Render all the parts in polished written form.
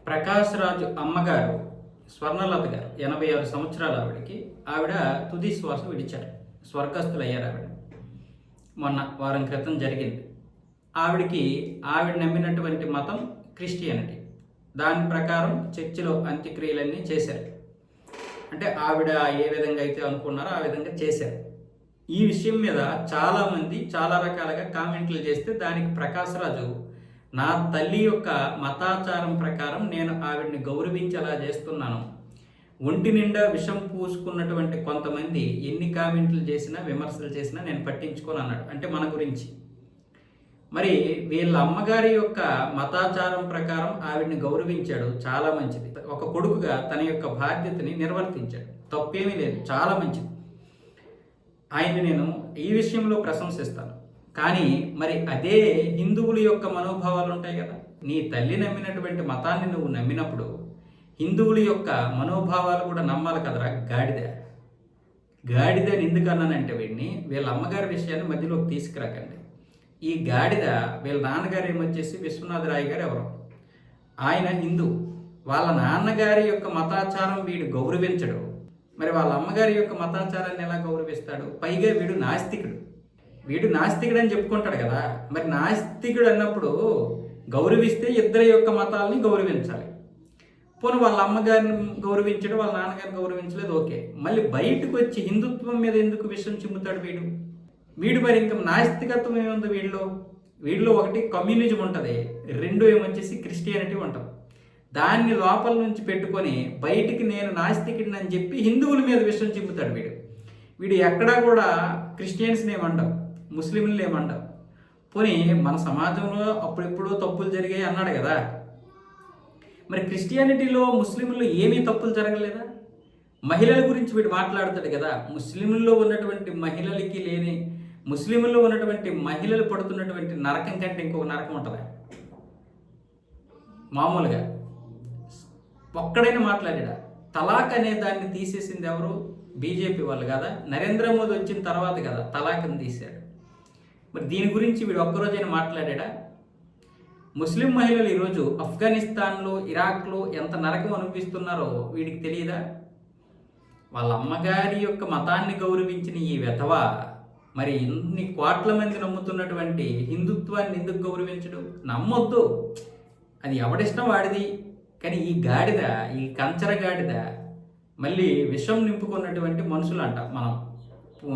ప్రకాష్ రాజు అమ్మగారు స్వర్ణలత గారు 86 సంవత్సరాలు ఆవిడ తుది శ్వాస విడిచారు. స్వర్గస్థులయ్యారు ఆవిడ. మొన్న వారం క్రితం జరిగింది. ఆవిడ నమ్మినటువంటి మతం క్రిస్టియానిటీ. దాని ప్రకారం చర్చిలో అంత్యక్రియలన్నీ చేశారు. అంటే ఆవిడ ఏ విధంగా అయితే అనుకున్నారో ఆ విధంగా చేశారు. ఈ విషయం మీద చాలామంది చాలా రకాలుగా కామెంట్లు చేస్తే దానికి ప్రకాష్ రాజు నా తల్లి యొక్క మతాచారం ప్రకారం నేను ఆవిడ్ని గౌరవించేలా చేస్తున్నాను. ఒంటి నిండా విషం పూసుకున్నటువంటి కొంతమంది ఎన్ని కామెంట్లు చేసినా విమర్శలు చేసినా నేను పట్టించుకోను అన్నాడు. అంటే మన గురించి. మరి వీళ్ళ అమ్మగారి యొక్క మతాచారం ప్రకారం ఆవిడ్ని గౌరవించాడు, చాలా మంచిది. ఒక కొడుకుగా తన యొక్క బాధ్యతని నిర్వర్తించాడు, తప్పేమీ లేదు, చాలా మంచిది. ఆయన్ని నేను ఈ విషయంలో ప్రశంసిస్తాను. కానీ మరి అదే హిందువుల యొక్క మనోభావాలు ఉంటాయి కదా. నీ తల్లి నమ్మినటువంటి మతాన్ని నువ్వు నమ్మినప్పుడు హిందువుల యొక్క మనోభావాలు కూడా నమ్మాలి కదరా. గాడిద అని ఎందుకు అన్నానంటే వీళ్ళ అమ్మగారి విషయాన్ని మధ్యలోకి తీసుకురాకండి. ఈ గాడిద వీళ్ళ నాన్నగారు ఏమొచ్చేసి విశ్వనాథరాయ్ గారు ఎవరు, ఆయన హిందూ. వాళ్ళ నాన్నగారి యొక్క మతాచారం వీడు గౌరవించడు. మరి వాళ్ళ అమ్మగారి యొక్క మతాచారాన్ని ఎలా గౌరవిస్తాడు? పైగా వీడు నాస్తికుడు అని చెప్పుకుంటాడు కదా. మరి నాస్తికుడు అన్నప్పుడు గౌరవిస్తే ఇద్దరి యొక్క మతాలని గౌరవించాలి. పోనీ వాళ్ళ అమ్మగారిని గౌరవించడం, వాళ్ళ నాన్నగారిని గౌరవించలేదు, ఓకే. మళ్ళీ బయటకు వచ్చి హిందుత్వం మీద ఎందుకు విషయం చిమ్ముతాడు వీడు మరి ఇంకా నాస్తికత్వం ఏముంది వీడిలో ఒకటి కమ్యూనిజం ఉంటుంది, రెండు ఏమొచ్చేసి క్రిస్టియానిటీ ఉంటుంది. దాన్ని లోపల నుంచి పెట్టుకొని బయటికి నేను నాస్తికుడిని అని చెప్పి హిందువుల మీద విషయం చిమ్ముతాడు వీడు ఎక్కడా కూడా క్రిస్టియన్స్ని ఏమంటావు, ముస్లింలు ఏమంటావు. పోనీ మన సమాజంలో అప్పుడెప్పుడో తప్పులు జరిగాయి అన్నాడు కదా. మరి క్రిస్టియానిటీలో ముస్లింలు ఏమీ తప్పులు జరగలేదా? మహిళల గురించి వీడు మాట్లాడతాడు కదా. ముస్లింల్లో ఉన్నటువంటి మహిళలు పడుతున్నటువంటి నరకం కంటే ఇంకొక నరకం ఉంటుందా? మామూలుగా ఒక్కడైనా మాట్లాడా? తలాక్ అనే దాన్ని తీసేసింది ఎవరు? బీజేపీ వాళ్ళు కదా. నరేంద్ర మోదీ వచ్చిన తర్వాత కదా తలాక్ని తీశాడు. మరి దీని గురించి వీడు ఒక్కరోజైనా మాట్లాడా? ముస్లిం మహిళలు ఈరోజు ఆఫ్ఘనిస్తాన్లో, ఇరాక్లో ఎంత నరకం అనిపిస్తున్నారో వీడికి తెలియదా? వాళ్ళ అమ్మగారి యొక్క మతాన్ని గౌరవించిన ఈ వెధవ మరి ఇన్ని కోట్ల మంది నమ్ముతున్నటువంటి హిందుత్వాన్ని ఎందుకు గౌరవించడు? నమ్మొద్దు, అది ఎవడిష్టం వాడిది. కానీ ఈ గాడిద, ఈ కంచర గాడిద మళ్ళీ విషం నింపుకున్నటువంటి మనుషులు అంట. మనం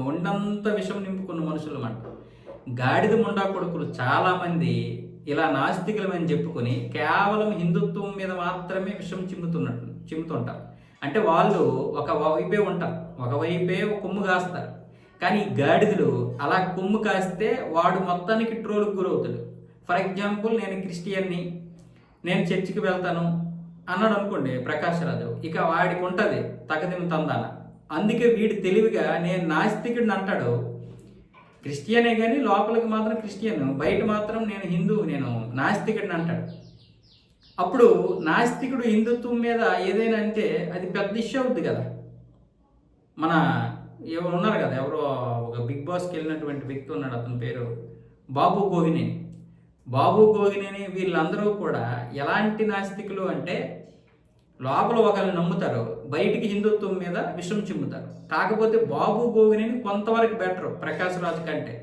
ఉండంత విషం నింపుకున్న మనుషులు అంట. గాడిద ముండా కొడుకులు చాలామంది ఇలా నాస్తికులమని చెప్పుకొని కేవలం హిందుత్వం మీద మాత్రమే విషం చిమ్ముతుంటారు. అంటే వాళ్ళు ఒకవైపే కొమ్ము కాస్తారు. కానీ ఈ గాడిదలు అలా కొమ్ము కాస్తే వాడు మొత్తానికి ట్రోల్కి గురవుతాడు. ఫర్ ఎగ్జాంపుల్, నేను క్రిస్టియన్ని, నేను చర్చికి వెళ్తాను అన్నాడు అనుకోండి ప్రకాష్ రాజు, ఇక వాడికి ఉంటుంది తగదిన తందాన. అందుకే వీడు తెలివిగా నేను నాస్తికుడిని అంటాడు. క్రిస్టియనే కానీ లోపలికి మాత్రం క్రిస్టియన్, బయట మాత్రం నేను హిందూ, నేను నాస్తికుడిని అంటాడు. అప్పుడు నాస్తికుడు హిందుత్వం మీద ఏదైనా అంటే అది పెద్ద ఇష్యూ అవుద్ది కదా. మన ఎవరు ఉన్నారు కదా, ఎవరో ఒక బిగ్ బాస్కి వెళ్ళినటువంటి వ్యక్తి ఉన్నాడు, అతని పేరు బాబు గోగినేని. వీళ్ళందరూ కూడా ఎలాంటి నాస్తికులు అంటే లోపల ఒకరిని నమ్ముతారు, బయటికి హిందుత్వం మీద విషం చిమ్ముతారు. కాకపోతే బాబు గోగినేని కొంతవరకు బెటర్ ప్రకాష్ రాజు కంటే.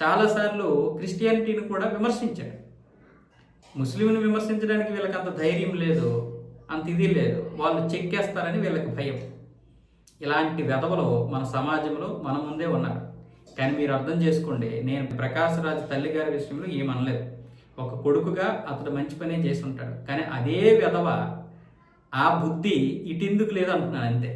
చాలాసార్లు క్రిస్టియానిటీని కూడా విమర్శించాడు. ముస్లింని విమర్శించడానికి వీళ్ళకి అంత ధైర్యం లేదు, అంత ఇది లేదు. వాళ్ళు చెక్కేస్తారని వీళ్ళకి భయం. ఇలాంటి వెధవలు మన సమాజంలో మన ముందే ఉన్నారు. కానీ మీరు అర్థం చేసుకోండి, నేను ప్రకాష్ రాజు తల్లి గారి విషయంలో ఏమనలేదు. ఒక కొడుకుగా అతడు మంచి పనే చేసి ఉంటాడు. కానీ అదే వెధవ ఆ బుద్ధి ఇటెందుకు లేదు అంటున్నాను అంతే.